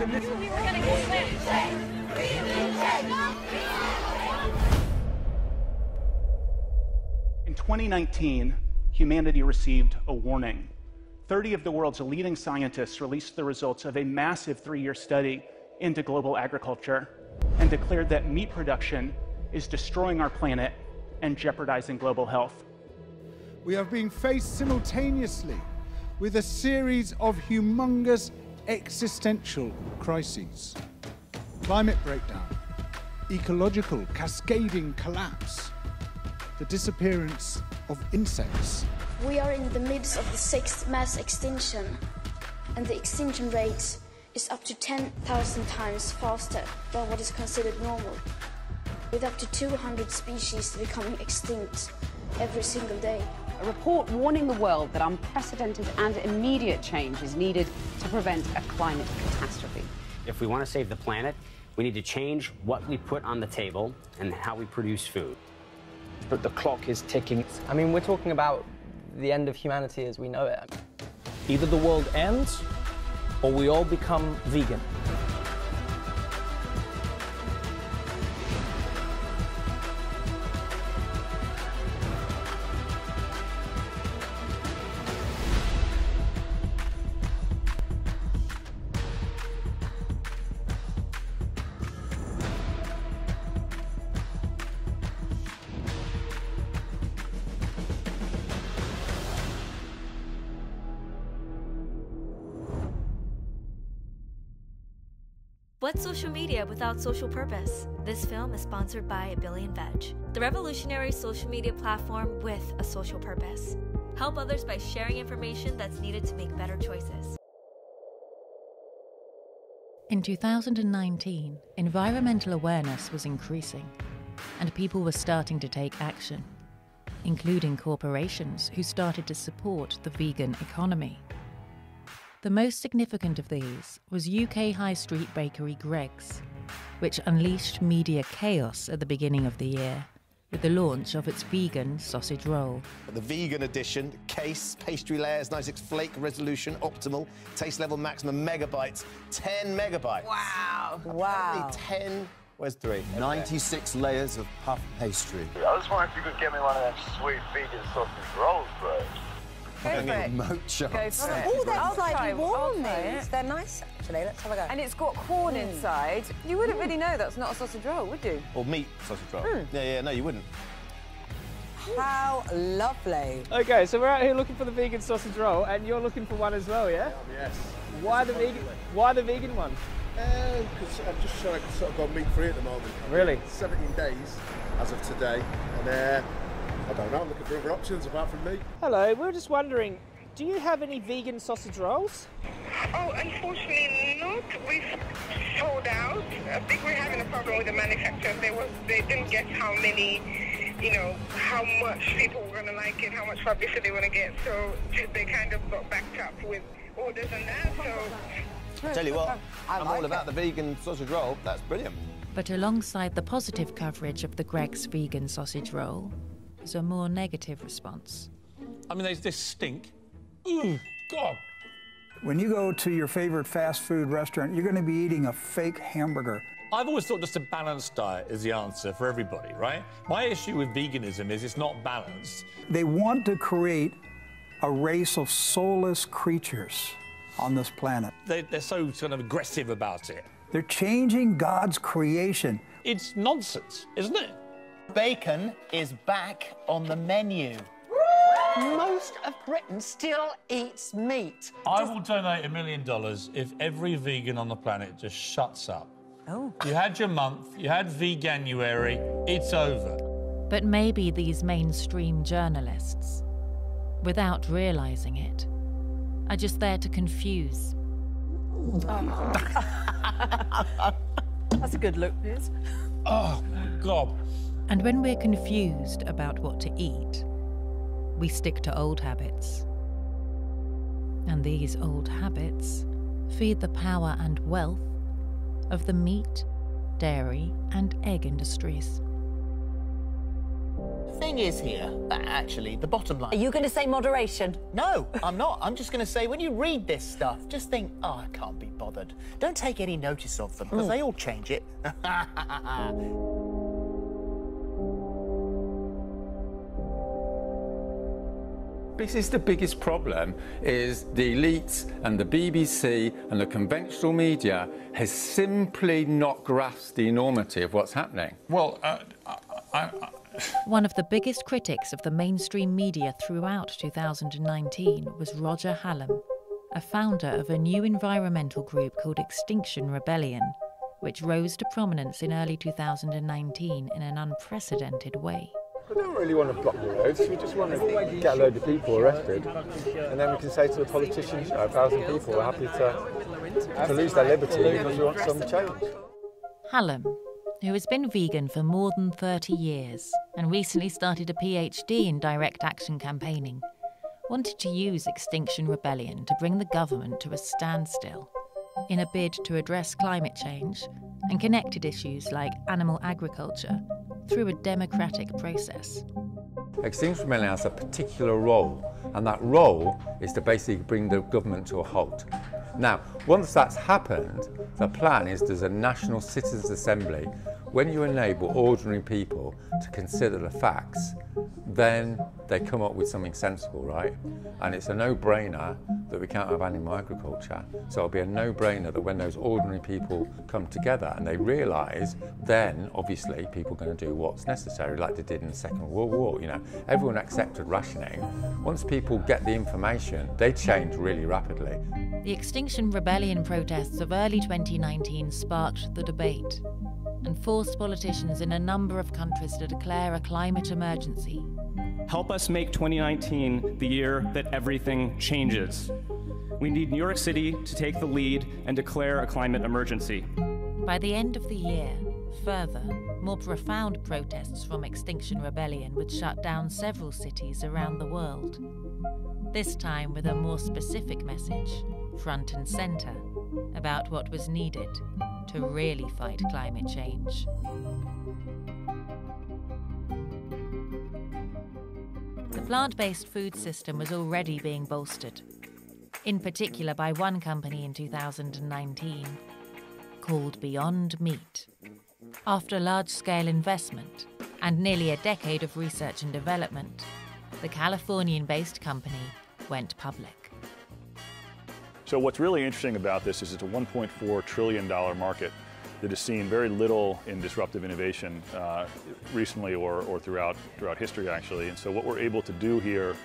and this... We're gonna get slammed. In 2019, humanity received a warning. 30 of the world's leading scientists released the results of a massive 3-year study into global agriculture and declared that meat production is destroying our planet and jeopardizing global health. We have been faced simultaneously with a series of humongous existential crises. Climate breakdown, ecological cascading collapse, the disappearance of insects. We are in the midst of the 6th mass extinction, and the extinction rate is up to 10,000 times faster than what is considered normal, with up to 200 species becoming extinct every single day. A report warning the world that unprecedented and immediate change is needed to prevent a climate catastrophe. If we want to save the planet, we need to change what we put on the table and how we produce food. But the clock is ticking. I mean, we're talking about the end of humanity as we know it. Either the world ends, or we all become vegan. What's social media without social purpose? This film is sponsored by VEG, the revolutionary social media platform with a social purpose. Help others by sharing information that's needed to make better choices. In 2019, environmental awareness was increasing, and people were starting to take action, including corporations who started to support the vegan economy. The most significant of these was UK high street bakery Greggs, which unleashed media chaos at the beginning of the year with the launch of its vegan sausage roll. The vegan edition, case, pastry layers, 96 flake resolution, optimal, taste level maximum megabytes, 10 megabytes. Wow. Wow. 10, where's 3? 96 layers of puff pastry. I was wondering if you could get me one of them sweet vegan sausage rolls, bro. Go for it. Moat shots. Oh, they're slightly warm, these. They're nice, actually. Let's have a go. And it's got corn inside. You wouldn't really know that's not a sausage roll, would you? Or meat sausage roll. Yeah, no, you wouldn't. How lovely. Okay, so we're out here looking for the vegan sausage roll, and you're looking for one as well, yeah? Yes. Why the vegan? Why the vegan one? Because I'm just trying to sort of go meat-free at the moment. Really? 17 days as of today, and I don't know, I'm looking for other options apart from meat. Hello, we were just wondering, do you have any vegan sausage rolls? Oh, unfortunately not. We've sold out. I think we're having a problem with the manufacturers. They didn't get how many, how much people were going to like it, how much publicity they want to get. So they kind of got backed up with orders and that. So Tell you what, I'm all about the vegan sausage roll. That's brilliant. But alongside the positive coverage of the Greggs vegan sausage roll was a more negative response. I mean, they stink. Ooh, God. When you go to your favorite fast food restaurant, you're going to be eating a fake hamburger. I've always thought just a balanced diet is the answer for everybody, right? My issue with veganism is it's not balanced. They want to create a race of soulless creatures on this planet. They're so kind of aggressive about it. They're changing God's creation. It's nonsense, isn't it? Bacon is back on the menu. Most of Britain still eats meat. I will donate $1 million if every vegan on the planet just shuts up. Oh. You had your month, you had Veganuary, it's over. But maybe these mainstream journalists, without realising it, are just there to confuse. That's a good look, Piers. Oh, my God. And when we're confused about what to eat, we stick to old habits. And these old habits feed the power and wealth of the meat, dairy, and egg industries. thing is here, actually, the bottom line... Are you going to say moderation? No, I'm not. I'm just going to say, when you read this stuff, just think, oh, I can't be bothered. Don't take any notice of them, because they all change it. This is the biggest problem, is the elites and the BBC and the conventional media has simply not grasped the enormity of what's happening. Well, One of the biggest critics of the mainstream media throughout 2019 was Roger Hallam, a founder of a new environmental group called Extinction Rebellion, which rose to prominence in early 2019 in an unprecedented way. We don't really want to block the roads, we just want to get a load of people arrested, and then we can say to the politicians, 1,000 people are happy to lose their liberty because we want some change. Hallam, who has been vegan for more than 30 years and recently started a PhD in direct action campaigning, wanted to use Extinction Rebellion to bring the government to a standstill in a bid to address climate change and connected issues like animal agriculture through a democratic process. Extinction Rebellion has a particular role, and that role is to basically bring the government to a halt. Now, once that's happened, the plan is there's a National Citizens' Assembly. When you enable ordinary people to consider the facts, then they come up with something sensible, right? And it's a no-brainer that we can't have animal agriculture. So it'll be a no-brainer that when those ordinary people come together and they realise, then obviously people are going to do what's necessary, like they did in the Second World War. You know, everyone accepted rationing. Once people get the information, they change really rapidly. The Extinction Rebellion protests of early 2019 sparked the debate and forced politicians in a number of countries to declare a climate emergency. Help us make 2019 the year that everything changes. We need New York City to take the lead and declare a climate emergency. By the end of the year, further, more profound protests from Extinction Rebellion would shut down several cities around the world. This time with a more specific message, front and centre, about what was needed to really fight climate change. The plant-based food system was already being bolstered, in particular by one company in 2019 called Beyond Meat. After large-scale investment and nearly a decade of research and development, the Californian-based company went public. So what's really interesting about this is it's a $1.4 trillion market that has seen very little in disruptive innovation recently or throughout history, actually. And so what we're able to do here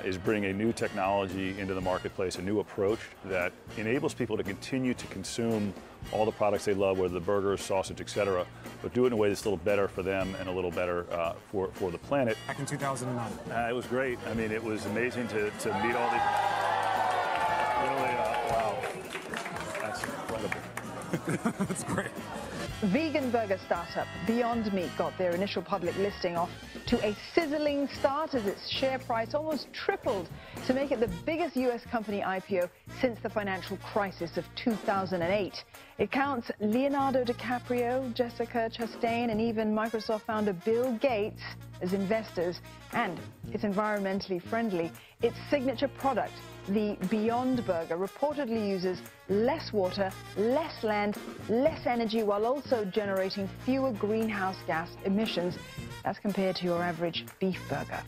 is bring a new technology into the marketplace, a new approach that enables people to continue to consume all the products they love, whether the burgers, sausage, etc., but do it in a way that's a little better for them and a little better for the planet. Back in 2009. It was great. I mean, it was amazing to meet all these. Really, wow, that's incredible. That's great. Vegan burger startup Beyond Meat got their initial public listing off to a sizzling start as its share price almost tripled to make it the biggest US company IPO since the financial crisis of 2008. It counts Leonardo DiCaprio, Jessica Chastain, and even Microsoft founder Bill Gates as investors, and it's environmentally friendly. Its signature product, the Beyond Burger, reportedly uses less water, less land, less energy, while also generating fewer greenhouse gas emissions as compared to your average beef burger.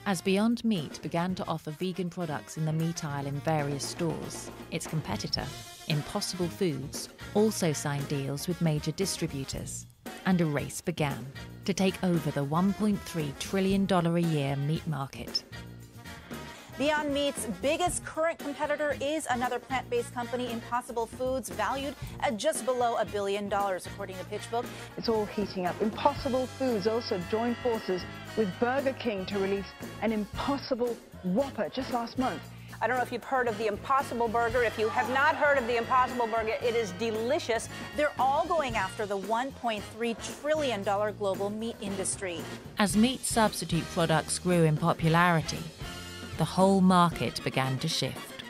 As Beyond Meat began to offer vegan products in the meat aisle in various stores, its competitor, Impossible Foods, also signed deals with major distributors, and a race began to take over the $1.3 trillion a year meat market. Beyond Meat's biggest current competitor is another plant-based company, Impossible Foods, valued at just below $1 billion, according to PitchBook. It's all heating up. Impossible Foods also joined forces with Burger King to release an Impossible Whopper just last month. I don't know if you've heard of the Impossible Burger. If you have not heard of the Impossible Burger, it is delicious. They're all going after the $1.3 trillion global meat industry. As meat substitute products grew in popularity, the whole market began to shift.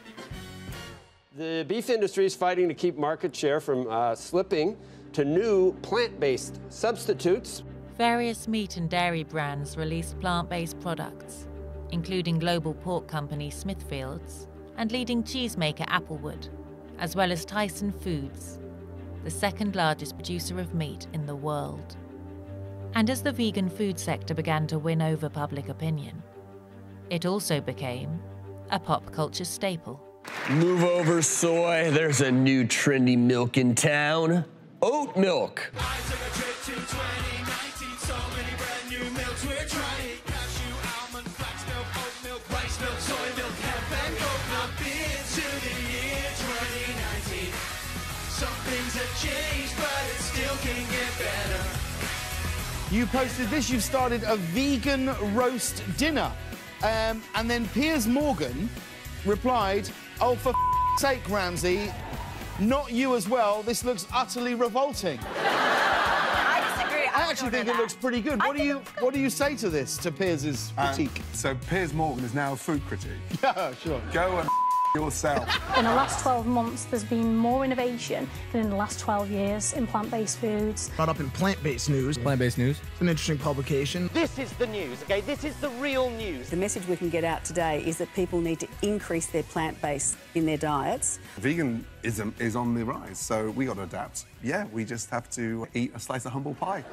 The beef industry is fighting to keep market share from slipping to new plant-based substitutes. Various meat and dairy brands released plant-based products, including global pork company Smithfields and leading cheesemaker Applewood, as well as Tyson Foods, the second largest producer of meat in the world. And as the vegan food sector began to win over public opinion, it also became a pop culture staple. Move over, soy. There's a new trendy milk in town. Oat milk. You posted this, you've started a vegan roast dinner. And then Piers Morgan replied, "Oh, for sake, Ramsey, not you as well. This looks utterly revolting." I disagree. I actually think it looks pretty good. What do you say to this, to Piers's critique? So Piers Morgan is now a food critic. Yeah, sure. Go and yourself. In the last 12 months, there's been more innovation than in the last 12 years in plant-based foods. Brought up in plant-based news. Plant-based news. It's an interesting publication. This is the news, okay? This is the real news. The message we can get out today is that people need to increase their plant-based in their diets. Veganism is on the rise, so we got to adapt. Yeah, we just have to eat a slice of humble pie.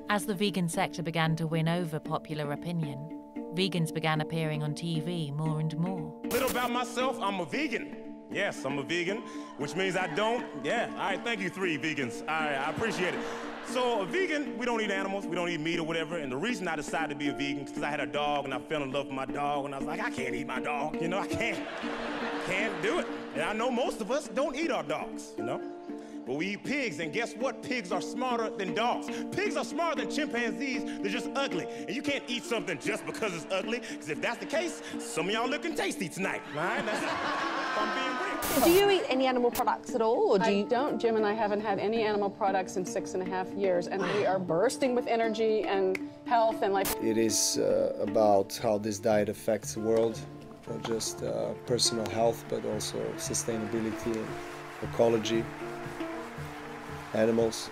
As the vegan sector began to win over popular opinion, vegans began appearing on TV more and more. A little about myself, I'm a vegan. Yes, I'm a vegan, which means I don't. Yeah, all right, thank you, 3 vegans. All right, I appreciate it. So a vegan, we don't eat animals, we don't eat meat or whatever, and the reason I decided to be a vegan is because I had a dog and I fell in love with my dog, and I was like, I can't eat my dog, you know, I can't do it. And I know most of us don't eat our dogs, you know? But we eat pigs, and guess what? Pigs are smarter than dogs. Pigs are smarter than chimpanzees, they're just ugly. And you can't eat something just because it's ugly, because if that's the case, some of y'all looking tasty tonight, all right? That's if I'm being real. Do you eat any animal products at all, or do you? I don't. Jim and I haven't had any animal products in 6.5 years, and we are bursting with energy and health and life. It is about how this diet affects the world, not just personal health, but also sustainability and ecology. Animals,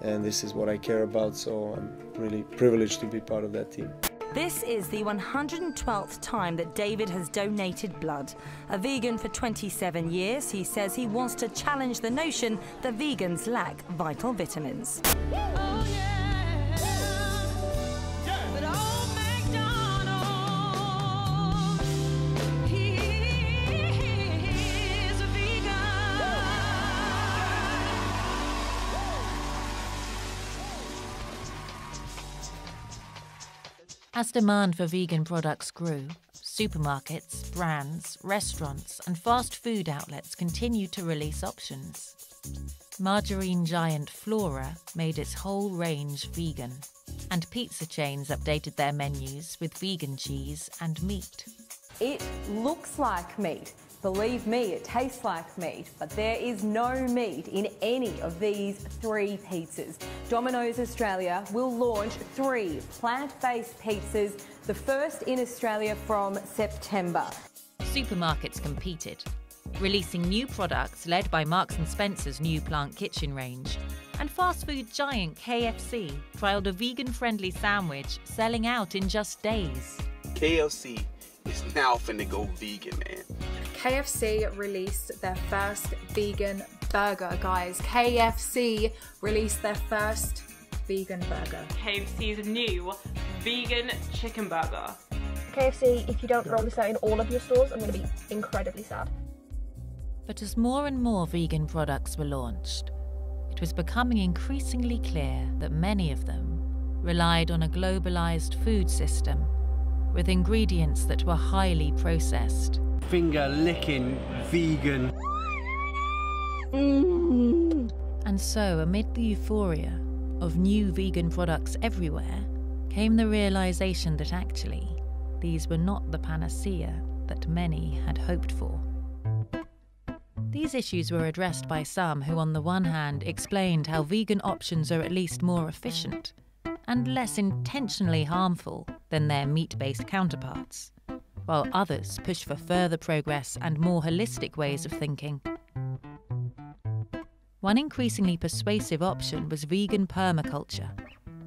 and this is what I care about, so I'm really privileged to be part of that team. This is the 112th time that David has donated blood. A vegan for 27 years, he says he wants to challenge the notion that vegans lack vital vitamins. Oh, yeah. But old MacDonald, he's a vegan. As demand for vegan products grew, supermarkets, brands, restaurants, and fast food outlets continued to release options. Margarine giant Flora made its whole range vegan, and pizza chains updated their menus with vegan cheese and meat. It looks like meat. Believe me, it tastes like meat, but there is no meat in any of these 3 pizzas. Domino's Australia will launch 3 plant-based pizzas, the first in Australia from September. Supermarkets competed, releasing new products led by Marks & Spencer's new plant kitchen range, and fast food giant KFC trialled a vegan-friendly sandwich selling out in just days. KFC is now finna go vegan, man. KFC released their first vegan burger, guys. KFC released their first vegan burger. KFC's new vegan chicken burger. KFC, if you don't roll this out in all of your stores, I'm going to be incredibly sad. But as more and more vegan products were launched, it was becoming increasingly clear that many of them relied on a globalized food system with ingredients that were highly processed. Finger-licking vegan. And so, amid the euphoria of new vegan products everywhere, came the realization that actually, these were not the panacea that many had hoped for. These issues were addressed by some who, on the one hand, explained how vegan options are at least more efficient and less intentionally harmful than their meat-based counterparts, while others push for further progress and more holistic ways of thinking. One increasingly persuasive option was vegan permaculture,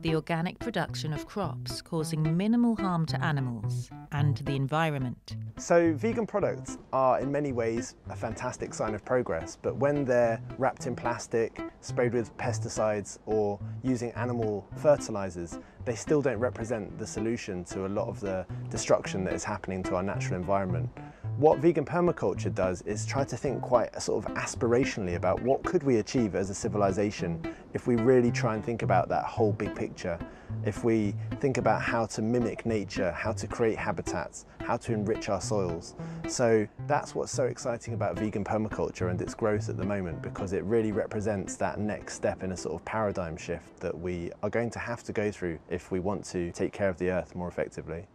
the organic production of crops causing minimal harm to animals and to the environment. So vegan products are in many ways a fantastic sign of progress, but when they're wrapped in plastic, sprayed with pesticides or using animal fertilizers, they still don't represent the solution to a lot of the destruction that is happening to our natural environment. What vegan permaculture does is try to think quite sort of aspirationally about what could we achieve as a civilization if we really try and think about that whole big picture. If we think about how to mimic nature, how to create habitats, how to enrich our soils. So that's what's so exciting about vegan permaculture and its growth at the moment, because it really represents that next step in a sort of paradigm shift that we are going to have to go through if we want to take care of the earth more effectively.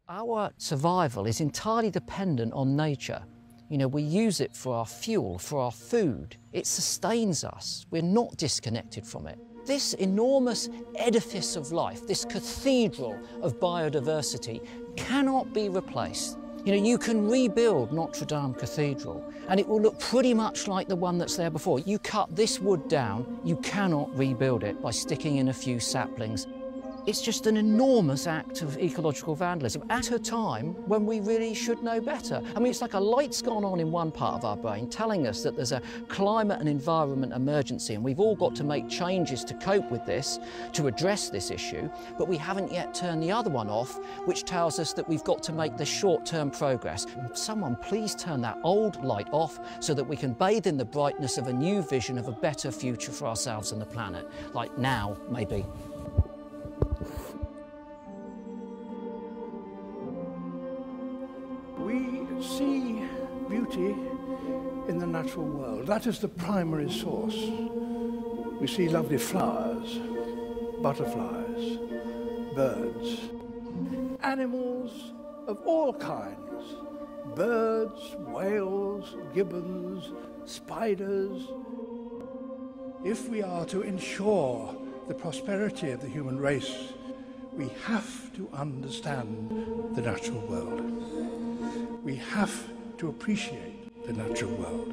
Our survival is entirely dependent on nature. You know, we use it for our fuel, for our food. It sustains us. We're not disconnected from it. This enormous edifice of life, this cathedral of biodiversity, cannot be replaced. You know, you can rebuild Notre Dame Cathedral and it will look pretty much like the one that's there before. You cut this wood down, you cannot rebuild it by sticking in a few saplings. It's just an enormous act of ecological vandalism at a time when we really should know better. I mean, it's like a light's gone on in one part of our brain telling us that there's a climate and environment emergency and we've all got to make changes to cope with this, to address this issue, but we haven't yet turned the other one off, which tells us that we've got to make the short-term progress. Someone please turn that old light off so that we can bathe in the brightness of a new vision of a better future for ourselves and the planet, like now, maybe. We see beauty in the natural world. That is the primary source. We see lovely flowers, butterflies, birds, animals of all kinds, birds, whales, gibbons, spiders. If we are to ensure the prosperity of the human race, we have to understand the natural world. We have to appreciate the natural world.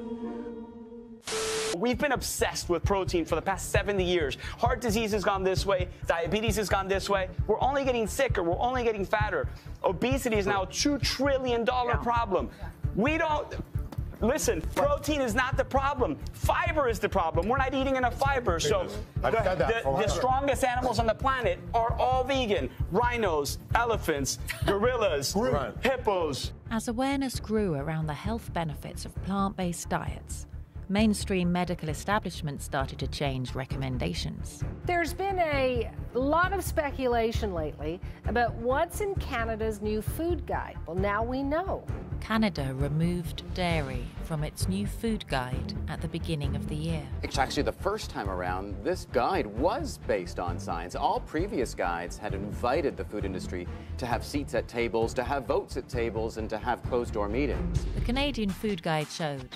We've been obsessed with protein for the past 70 years. Heart disease has gone this way, diabetes has gone this way. We're only getting sicker, we're only getting fatter. Obesity is now a $2 trillion problem. We don't, listen, protein is not the problem. Fiber is the problem. We're not eating enough fiber. So the strongest animals on the planet are all vegan. Rhinos, elephants, gorillas, hippos. As awareness grew around the health benefits of plant-based diets, mainstream medical establishments started to change recommendations. There's been a lot of speculation lately about what's in Canada's new food guide. Well, now we know. Canada removed dairy from its new food guide at the beginning of the year. It's actually the first time around this guide was based on science. All previous guides had invited the food industry to have seats at tables, to have votes at tables, and to have closed-door meetings. The Canadian food guide showed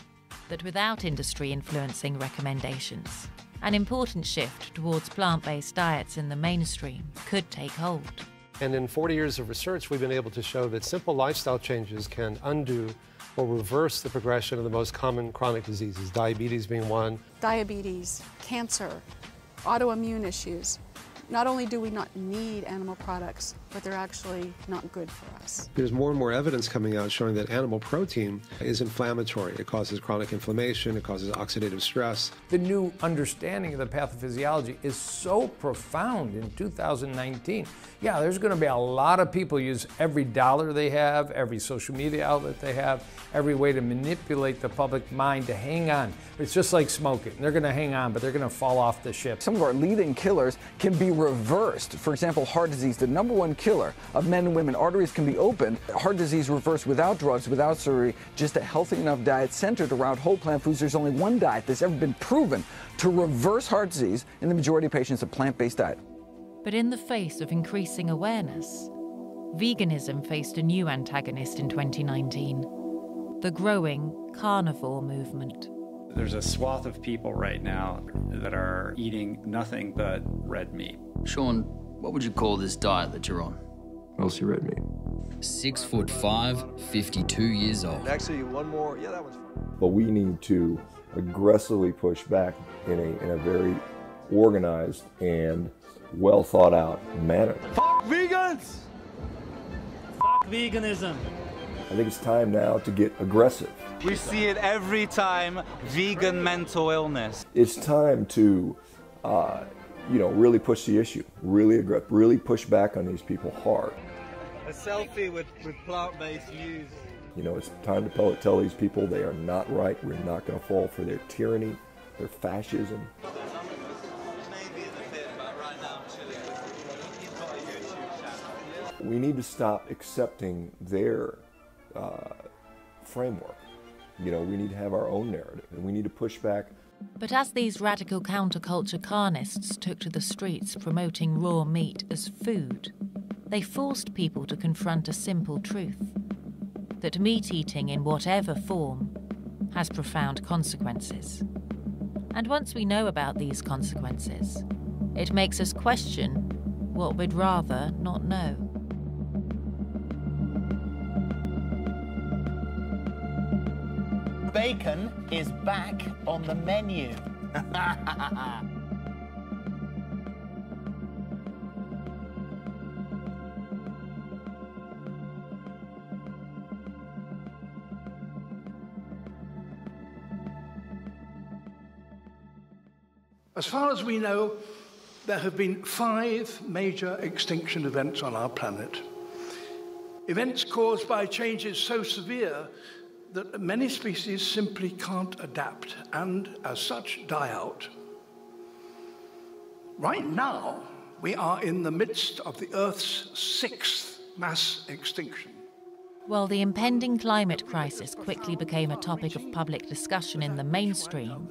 that without industry influencing recommendations, an important shift towards plant-based diets in the mainstream could take hold. And in 40 years of research, we've been able to show that simple lifestyle changes can undo or reverse the progression of the most common chronic diseases, diabetes being one. Diabetes, cancer, autoimmune issues. Not only do we not need animal products, but they're actually not good for us. There's more and more evidence coming out showing that animal protein is inflammatory. It causes chronic inflammation, it causes oxidative stress. The new understanding of the pathophysiology is so profound in 2019. Yeah, there's going to be a lot of people use every dollar they have, every social media outlet they have, every way to manipulate the public mind to hang on. It's just like smoking. They're going to hang on, but they're going to fall off the ship. Some of our leading killers can be reversed. For example, heart disease, the #1 killer of men and women. Arteries can be opened. Heart disease reversed without drugs, without surgery, just a healthy enough diet centered around whole plant foods. There's only one diet that's ever been proven to reverse heart disease in the majority of patients, a plant-based diet. But in the face of increasing awareness, veganism faced a new antagonist in 2019, the growing carnivore movement. There's a swath of people right now that are eating nothing but red meat. Sean, what would you call this diet that you're on? Mostly red meat. 6'5", 52 years old. Actually, one more. Yeah, that one's fine. But we need to aggressively push back in a very organized and well thought out manner. Fuck vegans! Fuck veganism. I think it's time now to get aggressive. We see it every time, vegan mental illness. It's time to, really push the issue, really push back on these people hard. A selfie with plant-based views. It's time to tell these people they are not right. We're not going to fall for their tyranny, their fascism. We need to stop accepting their framework. We need to have our own narrative, and we need to push back. But as these radical counterculture carnists took to the streets promoting raw meat as food, they forced people to confront a simple truth: that meat eating in whatever form has profound consequences. And once we know about these consequences, it makes us question what we'd rather not know. Bacon is back on the menu. As far as we know, there have been 5 major extinction events on our planet. Events caused by changes so severe that many species simply can't adapt and, as such, die out. Right now, we are in the midst of the Earth's 6th mass extinction. While the impending climate crisis quickly became a topic of public discussion in the mainstream,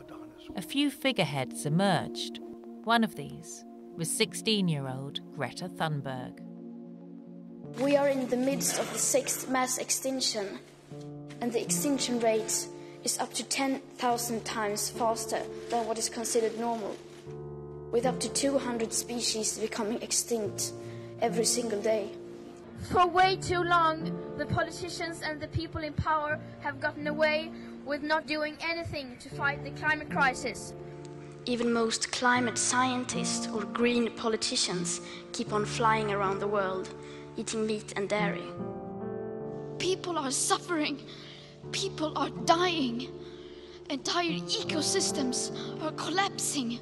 a few figureheads emerged. One of these was 16-year-old Grieta Thurnberg. We are in the midst of the 6th mass extinction, and the extinction rate is up to 10,000 times faster than what is considered normal, with up to 200 species becoming extinct every single day. For way too long, the politicians and the people in power have gotten away with not doing anything to fight the climate crisis. Even most climate scientists or green politicians keep on flying around the world, eating meat and dairy. People are suffering. People are dying. Entire ecosystems are collapsing.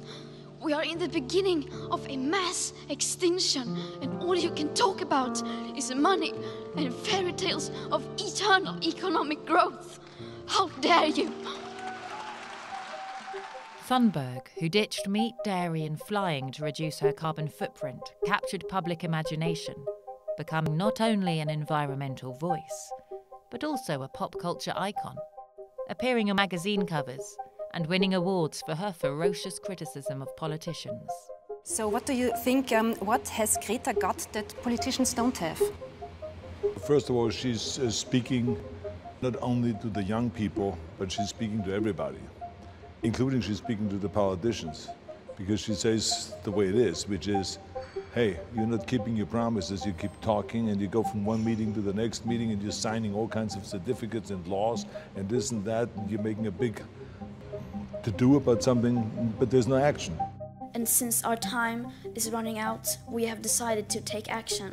We are in the beginning of a mass extinction, and all you can talk about is money and fairy tales of eternal economic growth. How dare you! Thurnberg, who ditched meat, dairy and flying to reduce her carbon footprint, captured public imagination, becoming not only an environmental voice, but also a pop culture icon, appearing on magazine covers and winning awards for her ferocious criticism of politicians. So what do you think, what has Grieta got that politicians don't have? First of all, she's speaking not only to the young people, but she's speaking to everybody, including she's speaking to the politicians, because she says the way it is, which is, hey, you're not keeping your promises, you keep talking and you go from one meeting to the next meeting and you're signing all kinds of certificates and laws and this and that, and you're making a big to-do about something, but there's no action. And since our time is running out, we have decided to take action.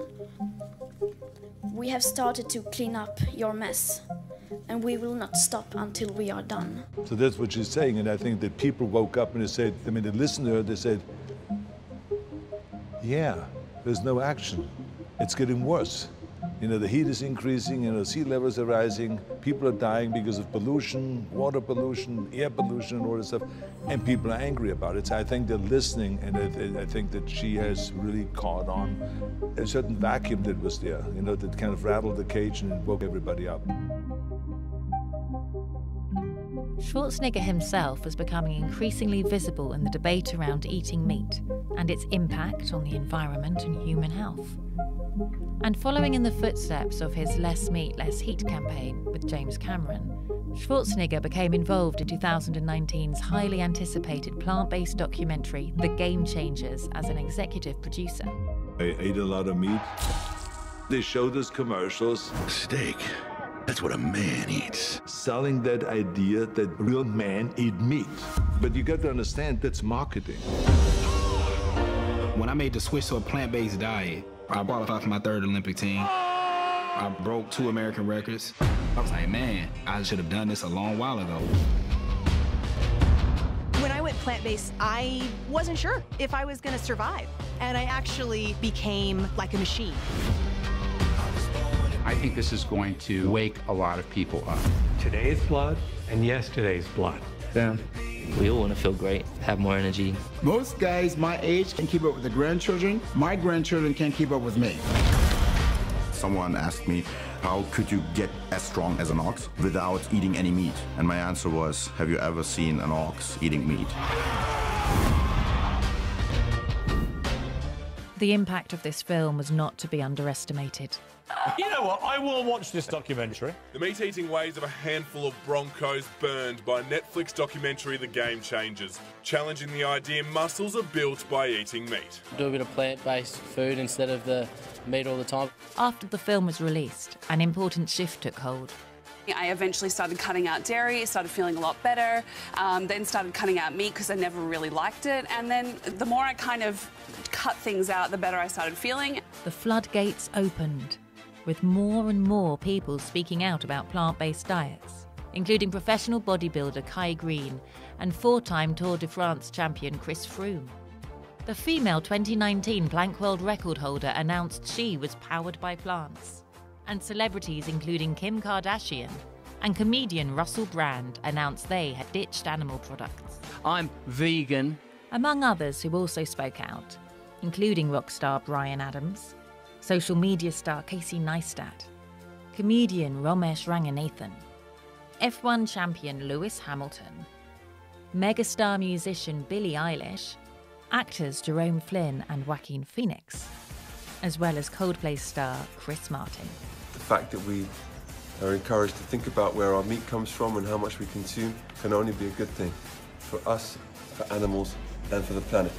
We have started to clean up your mess, and we will not stop until we are done. So that's what she's saying, and I think that people woke up and they said, I mean, they listened to her, they said, yeah, there's no action. It's getting worse. You know, the heat is increasing, you know, sea levels are rising, people are dying because of pollution, water pollution, air pollution, and all this stuff, and people are angry about it. So I think they're listening, and I think that she has really caught on a certain vacuum that was there, you know, that kind of rattled the cage and woke everybody up. Schwarzenegger himself was becoming increasingly visible in the debate around eating meat and its impact on the environment and human health. And following in the footsteps of his Less Meat, Less Heat campaign with James Cameron, Schwarzenegger became involved in 2019's highly anticipated plant-based documentary, The Game Changers, as an executive producer. I ate a lot of meat. They showed us commercials. Steak. That's what a man eats. Selling that idea that real men eat meat. But you got to understand, that's marketing. When I made the switch to a plant-based diet, I qualified for my 3rd Olympic team. I broke 2 American records. I was like, man, I should have done this a long while ago. When I went plant-based, I wasn't sure if I was going to survive. And I actually became like a machine. I think this is going to wake a lot of people up. Today's blood and yesterday's blood. Damn. We all want to feel great, have more energy. Most guys my age can keep up with the grandchildren. My grandchildren can't keep up with me. Someone asked me, how could you get as strong as an ox without eating any meat? And my answer was, have you ever seen an ox eating meat? The impact of this film was not to be underestimated. You know what? I will watch this documentary. The meat-eating ways of a handful of Broncos burned by Netflix documentary The Game Changers, challenging the idea muscles are built by eating meat. Do a bit of plant-based food instead of the meat all the time. After the film was released, an important shift took hold. I eventually started cutting out dairy, started feeling a lot better, then started cutting out meat because I never really liked it, and then the more I kind of cut things out, the better I started feeling. The floodgates opened, with more and more people speaking out about plant-based diets, including professional bodybuilder Kai Green and 4-time Tour de France champion Chris Froome. The female 2019 plank world record holder announced she was powered by plants, and celebrities including Kim Kardashian and comedian Russell Brand announced they had ditched animal products. I'm vegan. Among others who also spoke out, including rock star Bryan Adams, social media star Casey Neistat, comedian Ramesh Ranganathan, F1 champion Lewis Hamilton, megastar musician Billie Eilish, actors Jerome Flynn and Joaquin Phoenix, as well as Coldplay star Chris Martin. The fact that we are encouraged to think about where our meat comes from and how much we consume can only be a good thing for us, for animals, and for the planet.